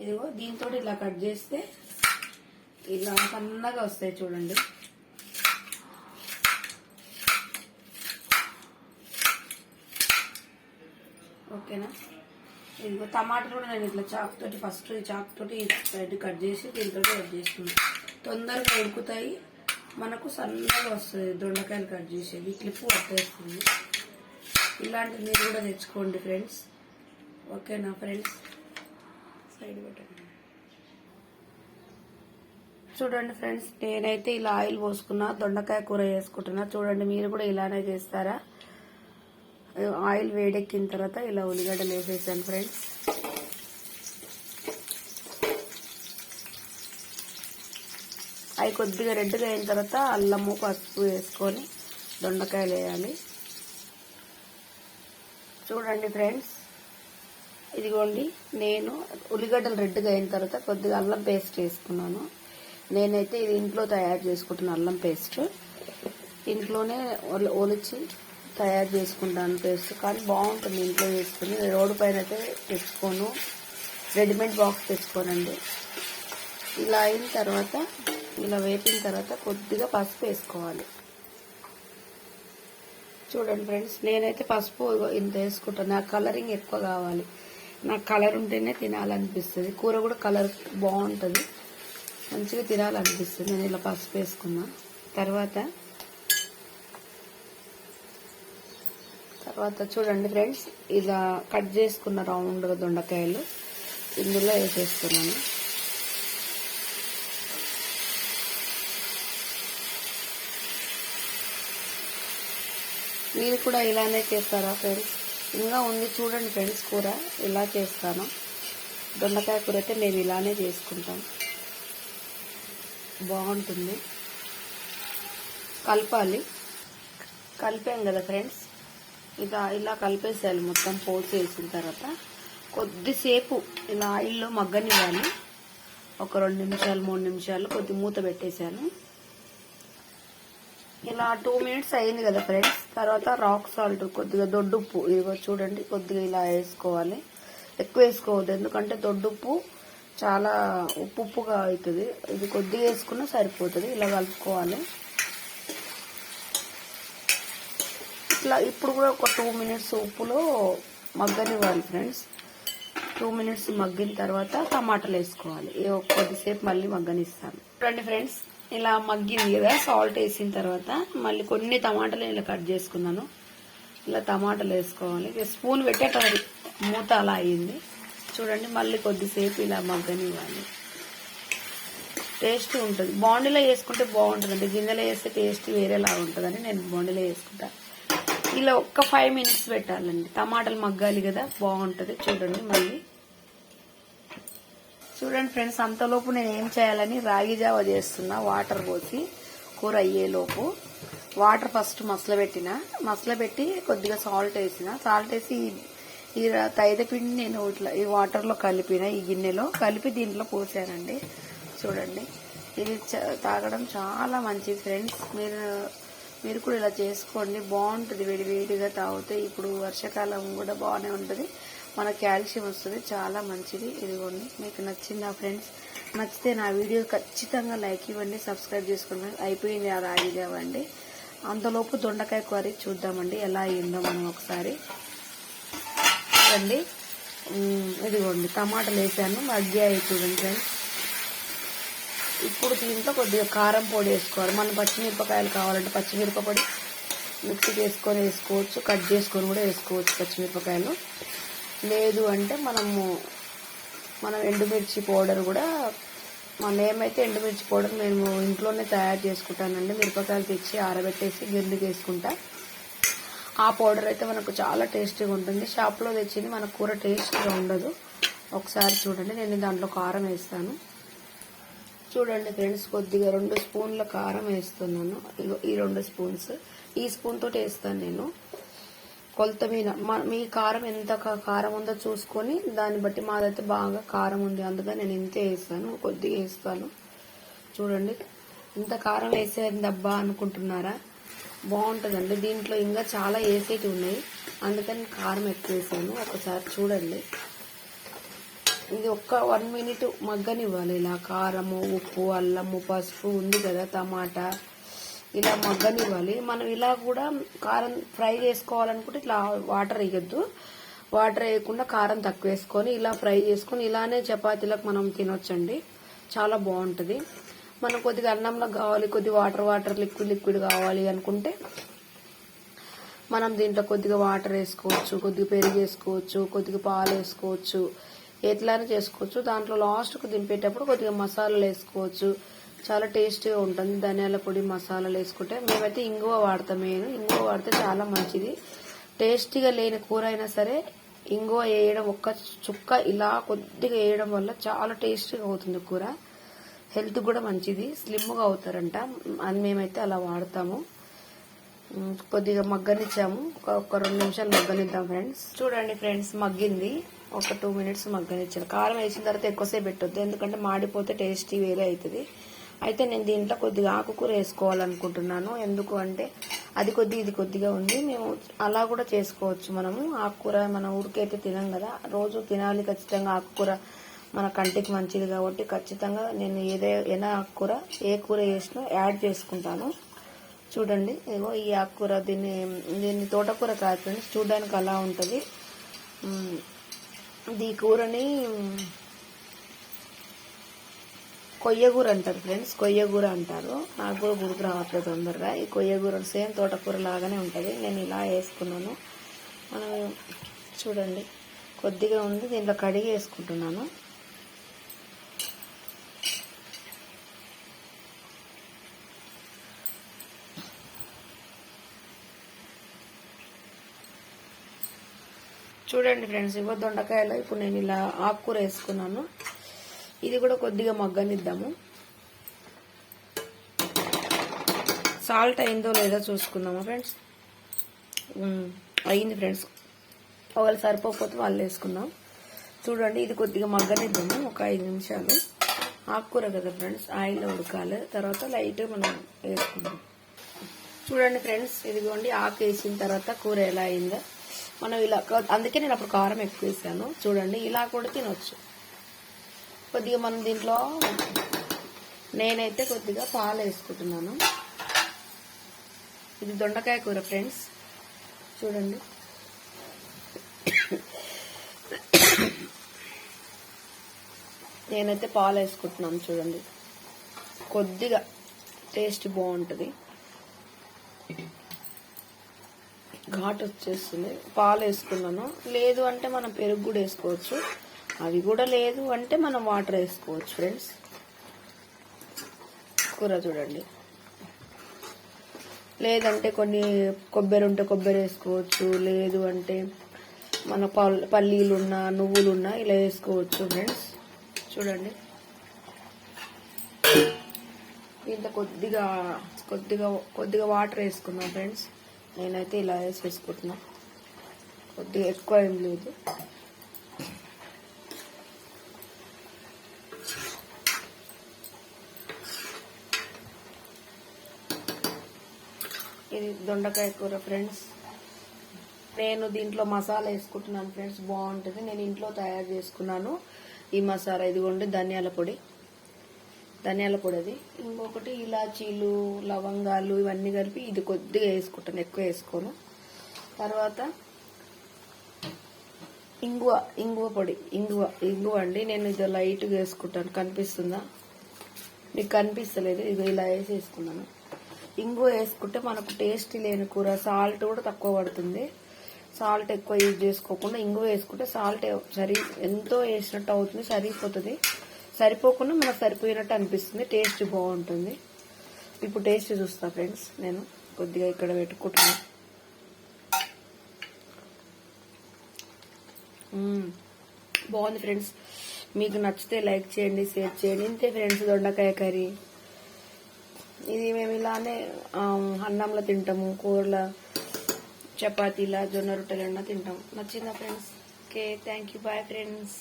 ఇదిగో దీంతో ఇలా కట్ చేస్తే ఇలా సన్నగా వస్తాయి చూడండి. ఓకేనా. ఇదిగో టమాటాలు కూడా నేను ఇట్లా చాక్ తోటి ఫస్ట్ చాక్ తోటి సైడ్ కట్ చేసి దీంతో కట్ చేసుకున్నాను. తొందరగా ఉడుకుతాయి, మనకు సన్నగా వస్తుంది దొండకాయలు కట్ చేసేది, క్లిప్ పట్టేస్తుంది. ఇలాంటివి మీరు కూడా తెచ్చుకోండి ఫ్రెండ్స్. ఓకేనా ఫ్రెండ్స్. సైడ్ పెట్టండి. చూడండి ఫ్రెండ్స్, నేనైతే ఇలా ఆయిల్ పోసుకున్నా, దొండకాయ కూర చేసుకుంటున్నా. చూడండి మీరు కూడా ఇలానే చేస్తారా? ఆయిల్ వేడెక్కిన తర్వాత ఇలా ఉల్లిగడ్డలు వేసేసాను ఫ్రెండ్స్. అవి కొద్దిగా రెడ్గా అయిన తర్వాత అల్లము పసుపు వేసుకొని దొండకాయలు వేయాలి. చూడండి ఫ్రెండ్స్, ఇదిగోండి నేను ఉల్లిగడ్డలు రెడ్గా అయిన తర్వాత కొద్దిగా అల్లం పేస్ట్ వేసుకున్నాను. నేనైతే ఇది ఇంట్లో తయారు చేసుకుంటున్న అల్లం పేస్ట్, ఇంట్లోనే ఒలిచి తయారు చేసుకుంటాను పేస్ట్. కానీ బాగుంటుంది ఇంట్లో చేసుకుని. రోడ్డు పైన అయితే తెచ్చుకోను, రెడీమేడ్ బాక్స్ తెచ్చుకోనండి. ఇలా అయిన తర్వాత, ఇలా వేపిన తర్వాత కొద్దిగా పసుపు వేసుకోవాలి. చూడండి ఫ్రెండ్స్, నేనైతే పసుపు ఇంత వేసుకుంటాను. నాకు కలరింగ్ ఎక్కువ కావాలి, నాకు కలర్ ఉంటేనే తినాలనిపిస్తుంది. కూర కూడా కలర్ బాగుంటుంది, మంచిగా తినాలనిపిస్తుంది. నేను ఇలా పసుపు వేసుకున్నా. తర్వాత చూడండి ఫ్రెండ్స్, ఇలా కట్ చేసుకున్న రౌండ్గా దొండకాయలు ఇందులో వేసేస్తున్నాను. మీరు కూడా ఇలానే చేస్తారా ఫ్రెండ్స్? ఇంకా ఉంది చూడండి ఫ్రెండ్స్, కూర ఇలా చేస్తాను. దొండకాయ కూర అయితే మేము ఇలానే చేసుకుంటాం, బాగుంటుంది. కలిపాం కదా ఫ్రెండ్స్, ఇలా కలిపేసేయాలి. మొత్తం పోసేసిన తర్వాత కొద్దిసేపు ఇలా ఆయిల్లో మగ్గనివ్వాలి. ఒక 2 నిమిషాలు 3 నిమిషాలు కొద్ది మూత పెట్టేశాను. ఇలా 2 మినిట్స్ అయింది కదా ఫ్రెండ్స్. తర్వాత రాక్ సాల్ట్, కొద్దిగా దొడ్డుప్పు, ఇదిగో చూడండి కొద్దిగా ఇలా వేసుకోవాలి. ఎక్కువ వేసుకోవద్దు, ఎందుకంటే దొడ్డుప్పు చాలా ఉప్పుగా అవుతుంది. ఇది కొద్దిగా వేసుకున్నా సరిపోతుంది. ఇలా కలుపుకోవాలి. ఇట్లా ఇప్పుడు కూడా ఒక 2 మినిట్స్ ఉప్పులో మగ్గనివ్వాలి ఫ్రెండ్స్. 2 మినిట్స్ మగ్గిన తర్వాత టమాటాలు వేసుకోవాలి. కొద్దిసేపు మళ్ళీ మగ్గనిస్తాను. చూడండి ఫ్రెండ్స్, ఇలా మగ్గింది కదా. సాల్ట్ వేసిన తర్వాత మళ్ళీ కొన్ని టమాటాలు ఇలా కట్ చేసుకున్నాను. ఇలా టమాటాలు వేసుకోవాలి. స్పూన్ పెట్టేటది మూత అలా అయింది. చూడండి, మళ్ళీ కొద్దిసేపు ఇలా మగ్గనివ్వాలి. టేస్ట్ ఉంటుంది. బాండీలో వేసుకుంటే బాగుంటుందండి, గిన్నెలో వేస్తే టేస్ట్ వేరేలా ఉంటుందని నేను బాండీలో వేసుకుంటా. ఇలా ఒక్క 5 మినిట్స్ పెట్టాలండి. టమాటాలు మగ్గాలి కదా, బాగుంటుంది. చూడండి ఫ్రెండ్స్, అంతలోపు నేను ఏం చేయాలని రాగి జావ చేస్తున్నా. వాటర్ పోసి కూర అయ్యేలోపు వాటర్ ఫస్ట్ మసలబెట్టి కొద్దిగా సాల్ట్ వేసి ఈ తైదపిండి నేను ఇట్లా ఈ వాటర్లో కలిపిన, ఈ గిన్నెలో కలిపి దీంట్లో పోసానండి. చూడండి, ఇది తాగడం చాలా మంచిది ఫ్రెండ్స్. మీరు కూడా ఇలా చేసుకోండి, బాగుంటుంది. వేడిగా తాగితే ఇప్పుడు వర్షాకాలం కూడా బాగానే ఉంటుంది, మన కాల్షియం వస్తుంది, చాలా మంచిది. ఇదిగోండి, మీకు నచ్చిందా ఫ్రెండ్స్? నచ్చితే నా వీడియో ఖచ్చితంగా లైక్ ఇవ్వండి, సబ్స్క్రైబ్ చేసుకోండి. అయిపోయింది ఆ రాగి జావ అండి. అంతలోపు దొండకాయ కర్రీ చూద్దామండి ఎలా అయ్యిందో మనం ఒకసారి. చూడండి, ఇదిగోండి టమాటాలు వేసాను, మగ్గాయి చూడండి ఫ్రెండ్స్. ఇప్పుడు దీంట్లో కొద్దిగా కారం పొడి వేసుకోవాలి. మనం పచ్చిమిరపకాయలు కావాలంటే పచ్చిమిరప పొడి మిక్సీకి వేసుకోవచ్చు, కట్ చేసుకొని కూడా వేసుకోవచ్చు పచ్చిమిరపకాయలు. లేదు అంటే మనం ఎండుమిర్చి పౌడర్ కూడా, ఏమైతే ఎండుమిర్చి పౌడర్ నేను ఇంట్లోనే తయారు చేసుకుంటానండి. మిరపకాయలు తెచ్చి ఆరబెట్టేసి గిన్నెకి వేసుకుంటా. ఆ పౌడర్ అయితే మనకు చాలా టేస్టీగా ఉంటుంది. షాప్లో తెచ్చింది మన కూర టేస్టీగా ఉండదు. ఒకసారి చూడండి, నేను దాంట్లో కారం వేస్తాను. చూడండి ఫ్రెండ్స్, కొద్దిగా 2 స్పూన్ల కారం వేస్తున్నాను. ఈ 2 స్పూన్స్, ఈ స్పూన్ తోటి వేస్తాను నేను. కొలత మీద మీ కారం ఎంత కారం ఉందో చూసుకొని దాన్ని బట్టి, మాదైతే బాగా కారం ఉంది అందుకని నేను ఇంతే వేస్తాను, కొద్దిగా వేస్తాను. చూడండి, ఇంత కారం వేసేదబ్బా అనుకుంటున్నారా? బాగుంటుందండి. దీంట్లో ఇంకా చాలా వేసేటివి ఉన్నాయి, అందుకని కారం ఎక్కువ వేసాను. ఒకసారి చూడండి. ఇది ఒక్క 1 మినిట్ మగ్గనివ్వాలి. ఇలా కారము, ఉప్పు, అల్లము, పసుపు ఉంది కదా, టమాటా, ఇలా మగ్గనివ్వాలి. మనం ఇలా కూడా కారం ఫ్రై చేసుకోవాలనుకుంటే ఇట్లా వాటర్ వేయద్దు. వాటర్ వేయకుండా కారం తక్కువ వేసుకొని ఇలా ఫ్రై చేసుకొని ఇలానే చపాతీలకు మనం తినొచ్చండి. చాలా బాగుంటుంది. మనం కొద్దిగా అన్నంలో కావాలి, కొద్దిగా వాటర్ లిక్విడ్ కావాలి అనుకుంటే మనం దీంట్లో కొద్దిగా వాటర్ వేసుకోవచ్చు, కొద్దిగా పెరుగు వేసుకోవచ్చు, కొద్దిగా పాలు వేసుకోవచ్చు, ఎట్లానే చేసుకోవచ్చు. దాంట్లో లాస్ట్కు దింపేటప్పుడు కొద్దిగా మసాలాలు వేసుకోవచ్చు. చాలా టేస్టీగా ఉంటుంది. ధనియాల పొడి, మసాలాలు వేసుకుంటే మేమైతే ఇంగువ వాడతాం. ఇంగువ వాడితే చాలా మంచిది. టేస్టీగా లేని కూర అయినా సరే ఇంగువ వేయడం, ఒక్క చుక్క ఇలా కొద్దిగా వేయడం వల్ల చాలా టేస్టీగా అవుతుంది కూర. హెల్త్ కూడా మంచిది, స్లిమ్గా అవుతారంట. అది మేమైతే అలా వాడతాము. కొద్దిగా మగ్గనిచ్చాము. ఒక 2 నిమిషాలు మగ్గనిద్దాం ఫ్రెండ్స్. చూడండి ఫ్రెండ్స్, మగ్గింది. ఒక 2 మినిట్స్ మగ్గనిచ్చాను. కారం వేసిన తర్వాత ఎక్కువసేపు పెట్టొద్దు, ఎందుకంటే మాడిపోతే టేస్టీ వేరే అవుతుంది. అయితే నేను దీంట్లో కొద్దిగా ఆకుకూర వేసుకోవాలనుకుంటున్నాను. ఎందుకు అంటే అది కొద్దిగా ఇది కొద్దిగా ఉంది. మేము అలా కూడా చేసుకోవచ్చు. మనము ఆకుకూర మన ఊరికైతే తినం కదా, రోజు తినాలి ఖచ్చితంగా. ఆకుకూర మన కంటికి మంచిది కాబట్టి ఖచ్చితంగా నేను ఏదైనా ఆకుకూర, ఏ కూర వేసినా యాడ్ చేసుకుంటాను. చూడండి, ఇగో ఈ ఆకుకూర, దీన్ని తోటకూర కాదు ఫ్రెండ్స్, చూడడానికి అలా ఉంటుంది. ఈ కూరని కొయ్యగూర అంటారు ఫ్రెండ్స్, కొయ్యగూర అంటారు. నాకు కూడా గుర్తు రావట్లేదు తొందరగా. ఈ కొయ్యగూర సేమ్ తోటకూర లాగానే ఉంటుంది. నేను ఇలా వేసుకున్నాను. మనం చూడండి, కొద్దిగా ఉంది, దీంట్లో కడిగి వేసుకుంటున్నాను. చూడండి ఫ్రెండ్స్, ఇవ్వ దొండకాయలు ఇప్పుడు నేను ఇలా ఆకుకూర వేసుకున్నాను. ఇది కూడా కొద్దిగా మగ్గనిద్దాము. సాల్ట్ అయిందో లేదో చూసుకుందామా ఫ్రెండ్స్. అయింది ఫ్రెండ్స్. ఒకవేళ సరిపోకపోతే వాళ్ళు వేసుకుందాం. చూడండి, ఇది కొద్దిగా మగ్గనిద్దాము ఒక 5 నిమిషాలు. ఆకుకూర కదా ఫ్రెండ్స్, ఆయిల్లో ఉడకాలి. తర్వాత లైట్గా మనం వేసుకుందాం. చూడండి ఫ్రెండ్స్, ఇదిగోండి ఆకు వేసిన తర్వాత కూర ఎలా అయిందో మనం ఇలా. అందుకే నేను అప్పుడు కారం ఎక్కువ వేసాను. చూడండి, ఇలా కూడా తినొచ్చు. కొద్దిగా మనం దీంట్లో నేనైతే కొద్దిగా పాలు వేసుకుంటున్నాను. ఇది దొండకాయ కూర ఫ్రెండ్స్. చూడండి, నేనైతే పాలు వేసుకుంటున్నాను. చూడండి, కొద్దిగా టేస్ట్ బాగుంటుంది. ఘాటు వచ్చేస్తుంది. పాలు వేసుకున్నాను. లేదు అంటే మనం పెరుగు కూడా వేసుకోవచ్చు. అవి కూడా లేదు అంటే మనం వాటర్ వేసుకోవచ్చు ఫ్రెండ్స్. కూర చూడండి, లేదంటే కొన్ని కొబ్బరి ఉంటే కొబ్బరి వేసుకోవచ్చు. లేదు అంటే మన పల్లీలున్నా, నువ్వులున్నా ఇలా వేసుకోవచ్చు ఫ్రెండ్స్. చూడండి, దీంట్లో కొద్దిగా వాటర్ వేసుకున్నాం ఫ్రెండ్స్. నేనైతే ఇలా వేసుకుంటున్నా. కొద్దిగా ఎక్కువ ఏం లేదు. ఇది దొండకాయ కూర ఫ్రెండ్స్. నేను దీంట్లో మసాలా వేసుకుంటున్నాను ఫ్రెండ్స్, బాగుంటుంది. నేను ఇంట్లో తయారు చేసుకున్నాను ఈ మసాలా. ఇదిగోండి ధనియాల పొడి అది. ఇంకొకటి ఇలాచీలు, లవంగాలు ఇవన్నీ కలిపి ఇది కొద్దిగా వేసుకుంటాను, ఎక్కువ వేసుకోను. తర్వాత ఇంగువ పొడి, ఇంగువ అండి. నేను ఇది లైట్గా వేసుకుంటాను. కనిపిస్తుందా మీకు? కనిపిస్తలేదు. ఇది ఇలా వేసుకున్నాను. ఇంగువ వేసుకుంటే మనకు టేస్ట్ లేని కూర, సాల్ట్ కూడా తక్కువ పడుతుంది. సాల్ట్ ఎక్కువ యూజ్ చేసుకోకుండా ఇంగువ వేసుకుంటే సాల్ట్ ఎంతో వేసినట్టు అవుతుంది, సరిపోతుంది. సరిపోకుండా మనకు సరిపోయినట్టు అనిపిస్తుంది, టేస్ట్ బాగుంటుంది. ఇప్పుడు టేస్ట్ చూస్తా ఫ్రెండ్స్. నేను కొద్దిగా ఇక్కడ పెట్టుకుంటున్నా. బాగుంది ఫ్రెండ్స్. మీకు నచ్చితే లైక్ చేయండి, షేర్ చేయండి. ఇంతే ఫ్రెండ్స్, దొండకాయ కర్రీ. ఇది మేము ఇలానే అన్నంలో తింటాము, కూరల, చపాతీలా, జొన్న రొట్టెలన్నా తింటాం. నచ్చిందా friends? Okay, thank you, bye friends.